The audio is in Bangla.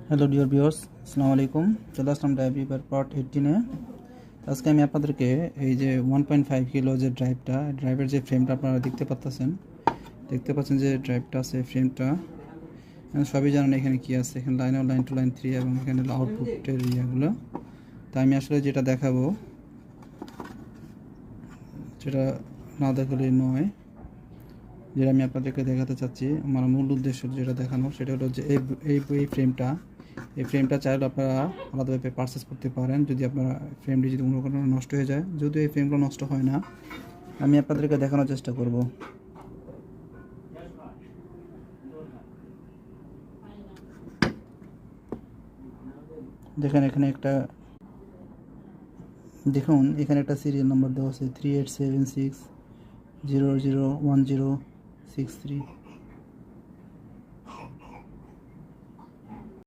হ্যালো ডিয়ার ভিউয়ার্স, আসসালামু আলাইকুম। চলে আসলাম ড্রাইভ পার্ট 18-এ। আজকে আমি আপনাদেরকে এই যে 1.5 কিলো যে ড্রাইভের যে ফ্রেমটা আপনারা দেখতে পাচ্ছেন যে ড্রাইভটা আছে, ফ্রেমটা সবই জানেন এখানে কি আছে। এখানে লাইন 1, লাইন 2, লাইন 3 এবং এখানে আউটপুটের ইয়েগুলো। তাই আমি আসলে যেটা দেখাবো, যেটা না দেখালে নয়, যেটা আমি আপনাদেরকে দেখাতে চাচ্ছি, আমার মূল উদ্দেশ্য যেটা দেখানো সেটা হলো যে এই ফ্রেমটা চাইলে আপনারা আলাদাভাবে পারচেস করতে পারেন যদি আপনারা ফ্রেমটি যদি কোনো কারণে নষ্ট হয়ে যায়। যদিও এই ফ্রেমগুলো নষ্ট হয় না, আমি আপনাদেরকে দেখানোর চেষ্টা করব। দেখুন এখানে একটা সিরিয়াল নাম্বার দেওয়া আছে 3876001063।